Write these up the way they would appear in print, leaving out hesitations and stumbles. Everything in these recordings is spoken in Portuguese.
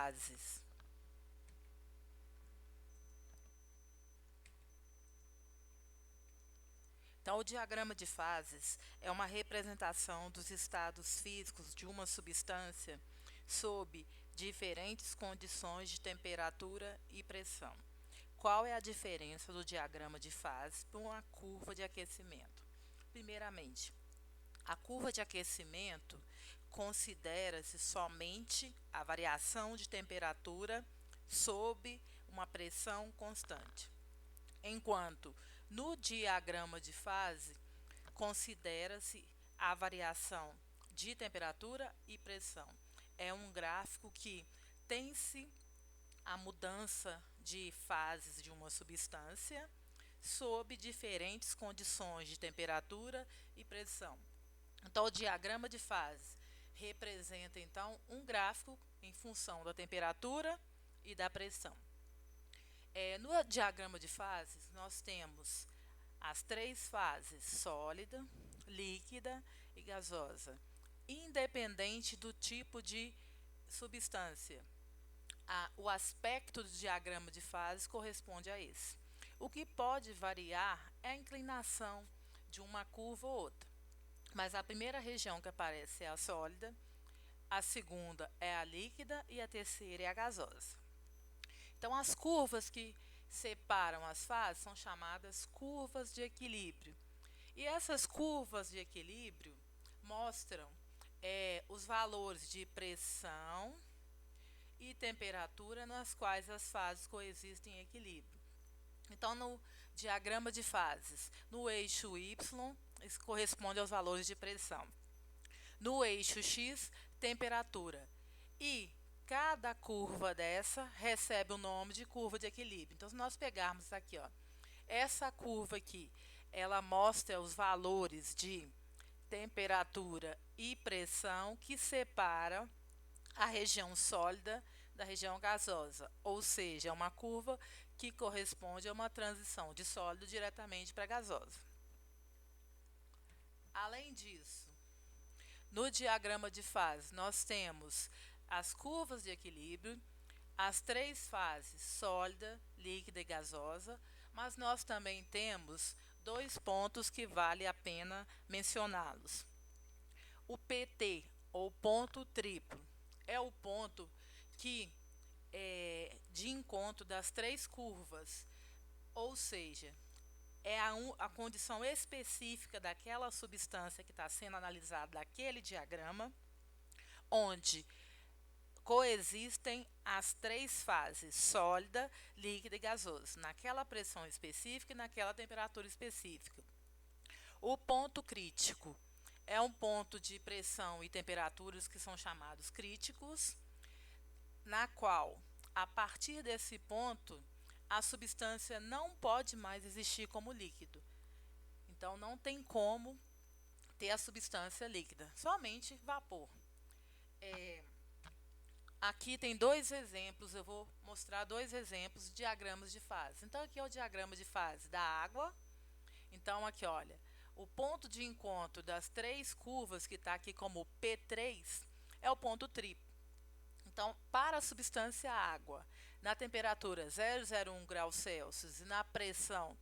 fases. Então, o diagrama de fases é uma representação dos estados físicos de uma substância sob diferentes condições de temperatura e pressão. Qual é a diferença do diagrama de fases para uma curva de aquecimento? Primeiramente, a curva de aquecimento considera-se somente a variação de temperatura sob uma pressão constante, enquanto no diagrama de fase considera-se a variação de temperatura e pressão. É um gráfico que tem-se a mudança de fases de uma substância sob diferentes condições de temperatura e pressão. Então, o diagrama de fase representa, então, um gráfico em função da temperatura e da pressão. No diagrama de fases, nós temos as três fases, sólida, líquida e gasosa, independente do tipo de substância. O aspecto do diagrama de fases corresponde a esse. O que pode variar é a inclinação de uma curva ou outra. Mas a primeira região que aparece é a sólida, a segunda é a líquida e a terceira é a gasosa. Então, as curvas que separam as fases são chamadas curvas de equilíbrio. E essas curvas de equilíbrio mostram os valores de pressão e temperatura nas quais as fases coexistem em equilíbrio. Então, no diagrama de fases, no eixo Y, isso corresponde aos valores de pressão. No eixo X, temperatura. E cada curva dessa recebe o nome de curva de equilíbrio. Então, se nós pegarmos aqui, ó, essa curva aqui, ela mostra os valores de temperatura e pressão que separam a região sólida da região gasosa, ou seja, é uma curva que corresponde a uma transição de sólido diretamente para gasosa. Além disso, no diagrama de fase, nós temos as curvas de equilíbrio, as três fases, sólida, líquida e gasosa, mas nós também temos dois pontos que vale a pena mencioná-los. O PT, ou ponto triplo, é o ponto que é de encontro das três curvas, ou seja, é a condição específica daquela substância que está sendo analisada daquele diagrama, onde coexistem as três fases, sólida, líquida e gasosa, naquela pressão específica e naquela temperatura específica. O ponto crítico é um ponto de pressão e temperaturas que são chamados críticos, na qual, a partir desse ponto, a substância não pode mais existir como líquido. Então, não tem como ter a substância líquida, somente vapor. Aqui tem dois exemplos, eu vou mostrar dois exemplos de diagramas de fase. Então, aqui é o diagrama de fase da água. Então, aqui, olha, o ponto de encontro das três curvas, que está aqui como P3, é o ponto triplo. Então, para a substância água, na temperatura 001 graus Celsius e na pressão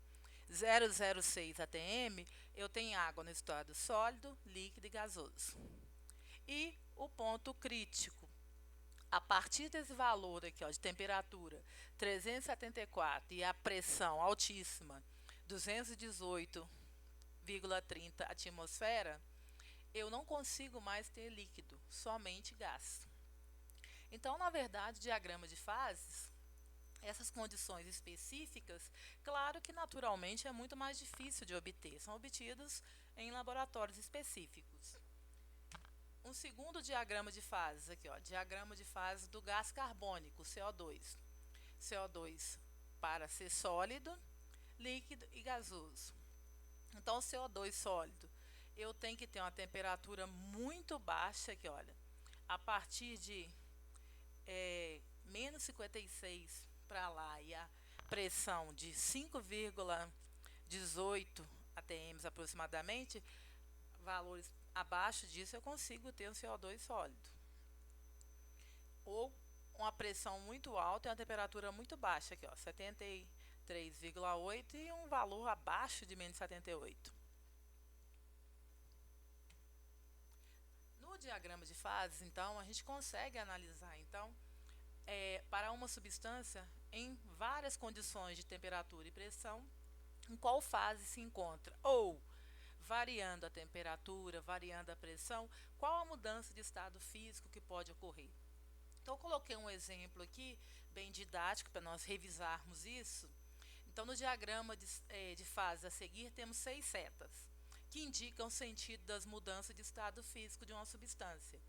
006 atm, eu tenho água no estado sólido, líquido e gasoso. E o ponto crítico, a partir desse valor aqui, ó, de temperatura 374 e a pressão altíssima 218,30 atmosfera, eu não consigo mais ter líquido, somente gás. Então, na verdade, diagrama de fases, essas condições específicas, claro que naturalmente é muito mais difícil de obter, são obtidos em laboratórios específicos. Um segundo diagrama de fases, aqui, ó, diagrama de fases do gás carbônico, CO2. CO2 para ser sólido, líquido e gasoso. Então, o CO2 sólido, eu tenho que ter uma temperatura muito baixa aqui, olha, a partir de menos 56 para lá e a pressão de 5,18 atm aproximadamente, valores abaixo disso eu consigo ter um CO2 sólido. Ou uma pressão muito alta e uma temperatura muito baixa aqui, ó, 73,8 e um valor abaixo de menos 78. No diagrama de fases, então, a gente consegue analisar, então, para uma substância em várias condições de temperatura e pressão, em qual fase se encontra, ou variando a temperatura, variando a pressão, qual a mudança de estado físico que pode ocorrer. Então, eu coloquei um exemplo aqui, bem didático, para nós revisarmos isso. Então, no diagrama de fase a seguir, temos 6 setas, que indicam o sentido das mudanças de estado físico de uma substância.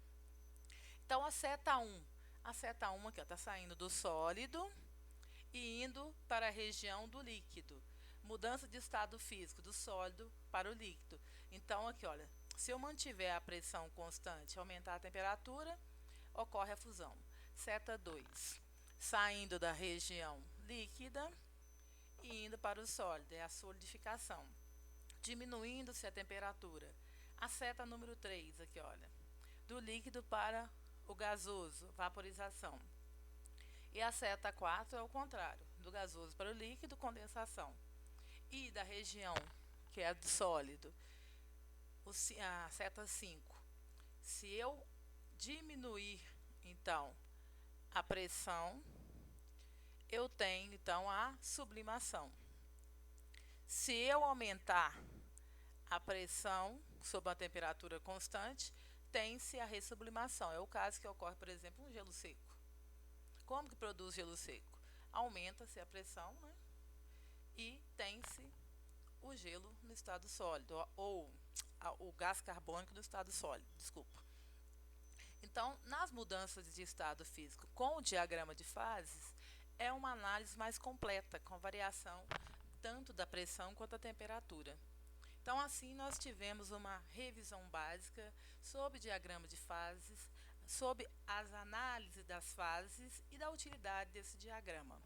Então, a seta 1 aqui está saindo do sólido e indo para a região do líquido. Mudança de estado físico do sólido para o líquido. Então, aqui, olha, se eu mantiver a pressão constante e aumentar a temperatura, ocorre a fusão. Seta 2, saindo da região líquida e indo para o sólido, é a solidificação. Diminuindo-se a temperatura. A seta número 3, aqui, olha, do líquido para o gasoso, vaporização. E a seta 4 é o contrário, do gasoso para o líquido, condensação. E da região, que é do sólido, a seta 5. Se eu diminuir, então, a pressão, eu tenho, então, a sublimação. Se eu aumentar a pressão sob uma temperatura constante, tem-se a ressublimação. É o caso que ocorre, por exemplo, no gelo seco. Como que produz gelo seco? Aumenta-se a pressão, né? E tem-se o gelo no estado sólido, ou o gás carbônico no estado sólido, desculpa. Então, nas mudanças de estado físico com o diagrama de fases, é uma análise mais completa, com variação tanto da pressão quanto da temperatura. Então, assim, nós tivemos uma revisão básica sobre diagrama de fases, sobre as análises das fases e da utilidade desse diagrama.